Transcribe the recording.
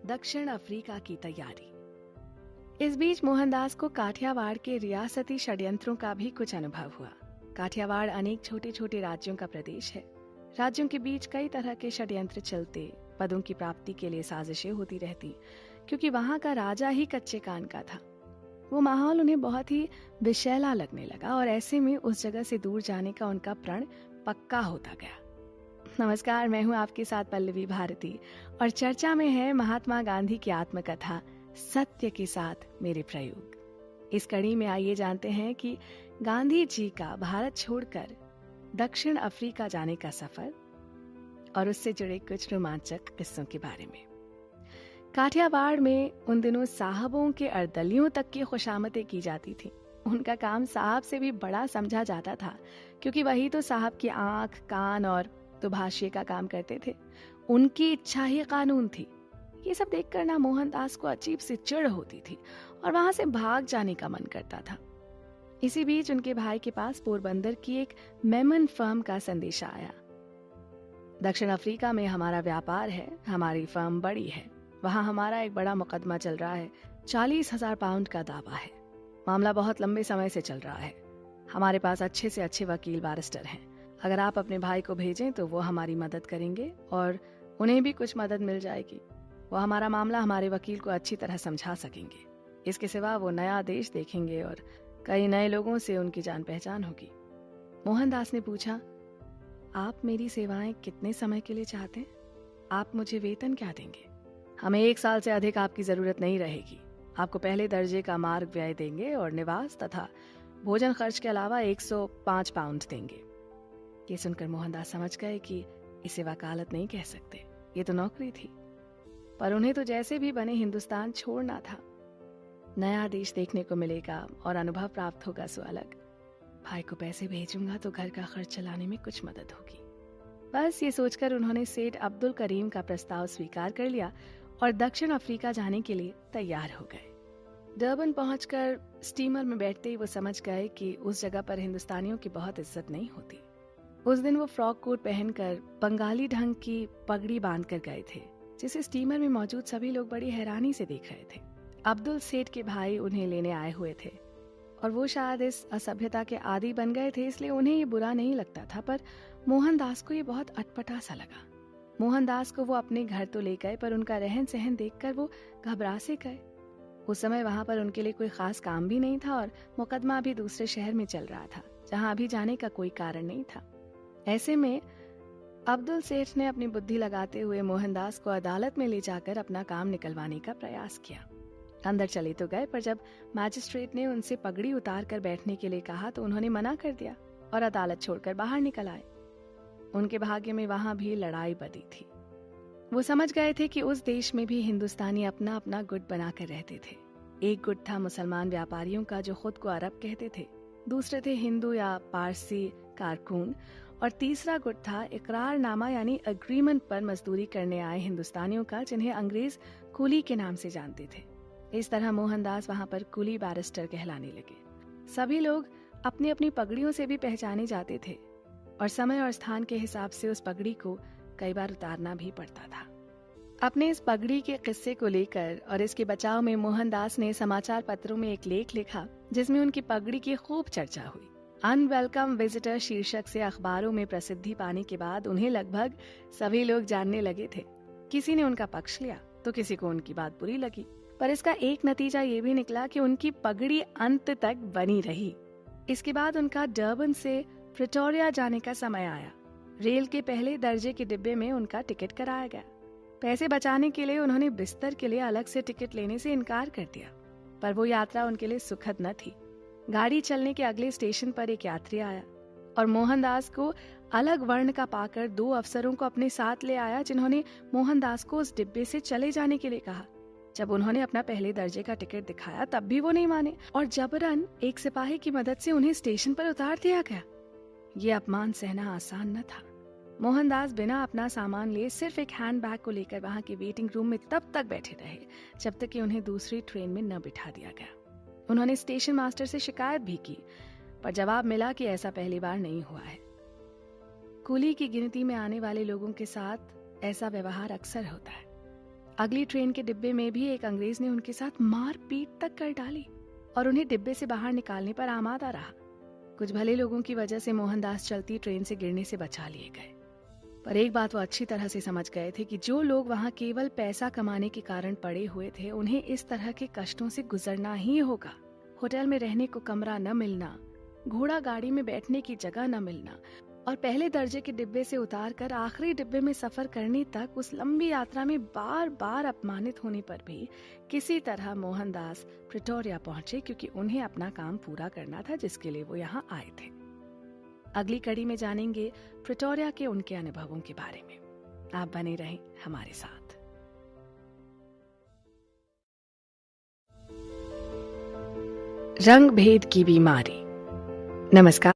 दक्षिण अफ्रीका की तैयारी। इस बीच मोहनदास को काठियावाड़ के रियासती षड्यंत्रों का भी कुछ अनुभव हुआ। काठियावाड़ अनेक छोटे छोटे राज्यों का प्रदेश है। राज्यों के बीच कई तरह के षड्यंत्र चलते, पदों की प्राप्ति के लिए साजिशें होती रहती, क्योंकि वहां का राजा ही कच्चे कान का था। वो माहौल उन्हें बहुत ही विषैला लगने लगा और ऐसे में उस जगह से दूर जाने का उनका प्रण पक्का होता गया। नमस्कार, मैं हूं आपके साथ पल्लवी भारती और चर्चा में है महात्मा गांधी की आत्मकथा सत्य के साथ मेरे प्रयोग। इस कड़ी में आइए जानते हैं कि गांधी जी का भारत छोड़कर दक्षिण अफ्रीका जाने का सफर और उससे जुड़े कुछ रोमांचक किस्सों के बारे में। काठियावाड़ में उन दिनों साहबों के अर्दलियों तक की खुशामतें की जाती थी। उनका काम साहब से भी बड़ा समझा जाता था, क्योंकि वही तो साहब की आंख, कान और दुभाषिए का काम करते थे। उनकी इच्छा ही कानून थी। ये सब देखकर ना मोहनदास को अजीब सी चिढ़ होती थी और वहां से भाग जाने का मन करता था। इसी बीच उनके भाई के पास पोरबंदर की एक मेमन फर्म का संदेशा आया। दक्षिण अफ्रीका में हमारा व्यापार है, हमारी फर्म बड़ी है, वहां हमारा एक बड़ा मुकदमा चल रहा है, 40,000 पाउंड का दावा है। मामला बहुत लंबे समय से चल रहा है। हमारे पास अच्छे से अच्छे वकील बैरिस्टर हैं। अगर आप अपने भाई को भेजें तो वो हमारी मदद करेंगे और उन्हें भी कुछ मदद मिल जाएगी। वो हमारा मामला हमारे वकील को अच्छी तरह समझा सकेंगे। इसके सिवा वो नया देश देखेंगे और कई नए लोगों से उनकी जान पहचान होगी। मोहनदास ने पूछा, आप मेरी सेवाएं कितने समय के लिए चाहते हैं? आप मुझे वेतन क्या देंगे? हमें 1 साल से अधिक आपकी जरूरत नहीं रहेगी। आपको पहले दर्जे का मार्ग व्यय देंगे और निवास तथा भोजन खर्च के अलावा 105 पाउंड देंगे। ये सुनकर मोहनदास समझ गए कि इसे वकालत नहीं कह सकते, ये तो नौकरी थी। पर उन्हें तो जैसे भी बने हिंदुस्तान छोड़ना था। नया देश देखने को मिलेगा और अनुभव प्राप्त होगा सो अलग। भाई को पैसे भेजूंगा तो घर का खर्च चलाने में कुछ मदद होगी। बस ये सोचकर उन्होंने सेठ अब्दुल करीम का प्रस्ताव स्वीकार कर लिया और दक्षिण अफ्रीका जाने के लिए तैयार हो गए। डर्बन पहुंचकर स्टीमर में बैठते ही वो समझ गए कि उस जगह पर हिंदुस्तानियों की बहुत इज्जत नहीं होती। उस दिन वो फ्रॉक कोट पहनकर बंगाली ढंग की पगड़ी बांधकर गए थे, जिसे स्टीमर में मौजूद सभी लोग बड़ी हैरानी से देख रहे थे। अब्दुल सेठ के भाई उन्हें लेने आए हुए थे और वो शायद इस असभ्यता के आदी बन गए थे, इसलिए उन्हें ये बुरा नहीं लगता था। पर मोहनदास को ये बहुत अटपटा सा लगा। मोहनदास को वो अपने घर तो ले गए, पर उनका रहन सहन देखकर वो घबरा से गए। उस समय वहां पर उनके लिए कोई खास काम भी नहीं था और मुकदमा भी दूसरे शहर में चल रहा था, जहां अभी जाने का कोई कारण नहीं था। ऐसे में अब्दुल सेठ ने अपनी बुद्धि लगाते हुए मोहनदास को अदालत में ले जाकर अपना काम निकलवाने का प्रयास किया। अंदर चले तो गए, पर जब मैजिस्ट्रेट ने उनसे पगड़ी उतार कर बैठने के लिए कहा तो उन्होंने मना कर दिया और अदालत छोड़कर बाहर निकल आए। उनके भाग्य में वहां भी लड़ाई बधी थी। वो समझ गए थे कि उस देश में भी हिंदुस्तानी अपना अपना गुट बनाकर रहते थे। एक गुट था मुसलमान व्यापारियों का जो खुद को अरब कहते थे, दूसरे थे हिंदू या पारसी कारकुन और तीसरा गुट था इकरारनामा यानी अग्रीमेंट पर मजदूरी करने आए हिंदुस्तानियों का, जिन्हें अंग्रेज कुली के नाम से जानते थे। इस तरह मोहनदास वहां पर कुली बैरिस्टर कहलाने लगे। सभी लोग अपनी अपनी पगड़ियों से भी पहचाने जाते थे और समय और स्थान के हिसाब से उस पगड़ी को कई बार उतारना भी पड़ता था। अपने इस पगड़ी के किस्से को लेकर और इसके बचाव में मोहनदास ने समाचार पत्रों में एक लेख लिखा, जिसमें उनकी पगड़ी की खूब चर्चा हुई। अनवेलकम विजिटर शीर्षक से अखबारों में प्रसिद्धि पाने के बाद उन्हें लगभग सभी लोग जानने लगे थे। किसी ने उनका पक्ष लिया तो किसी को उनकी बात बुरी लगी, पर इसका एक नतीजा ये भी निकला कि उनकी पगड़ी अंत तक बनी रही। इसके बाद उनका डर्बन से प्रिटोरिया जाने का समय आया। रेल के पहले दर्जे के डिब्बे में उनका टिकट कराया गया। पैसे बचाने के लिए उन्होंने बिस्तर के लिए अलग से टिकट लेने से इनकार कर दिया, पर वो यात्रा उनके लिए सुखद न थी। गाड़ी चलने के अगले स्टेशन पर एक यात्री आया और मोहनदास को अलग वर्ण का पाकर 2 अफसरों को अपने साथ ले आया, जिन्होंने मोहनदास को उस डिब्बे से चले जाने के लिए कहा। जब उन्होंने अपना पहले दर्जे का टिकट दिखाया तब भी वो नहीं माने और जबरन एक सिपाही की मदद से उन्हें स्टेशन पर उतार दिया गया। ये अपमान सहना आसान न था। मोहनदास बिना अपना सामान लिए सिर्फ एक हैंडबैग को लेकर वहां के वेटिंग रूम में तब तक बैठे रहे जब तक कि उन्हें दूसरी ट्रेन में न बिठा दिया गया। उन्होंने स्टेशन मास्टर से शिकायत भी की, पर जवाब मिला कि ऐसा पहली बार नहीं हुआ है। कुली की गिनती में आने वाले लोगों के साथ ऐसा व्यवहार अक्सर होता है। अगली ट्रेन के डिब्बे में भी एक अंग्रेज ने उनके साथ मार पीट तक कर डाली और उन्हें डिब्बे से बाहर निकालने पर आमादा रहा। कुछ भले लोगों की वजह से मोहनदास चलती ट्रेन से गिरने से बचा लिए गए, पर एक बात वो अच्छी तरह से समझ गए थे कि जो लोग वहां केवल पैसा कमाने के कारण पड़े हुए थे, उन्हें इस तरह के कष्टों से गुजरना ही होगा। होटल में रहने को कमरा न मिलना, घोड़ा गाड़ी में बैठने की जगह न मिलना और पहले दर्जे के डिब्बे से उतारकर आखिरी डिब्बे में सफर करने तक उस लंबी यात्रा में बार बार अपमानित होने पर भी किसी तरह मोहनदास प्रिटोरिया पहुंचे, क्योंकि उन्हें अपना काम पूरा करना था जिसके लिए वो यहाँ आए थे। अगली कड़ी में जानेंगे प्रिटोरिया के उनके अनुभवों के बारे में। आप बने रहें हमारे साथ। रंग भेद की बीमारी। नमस्कार,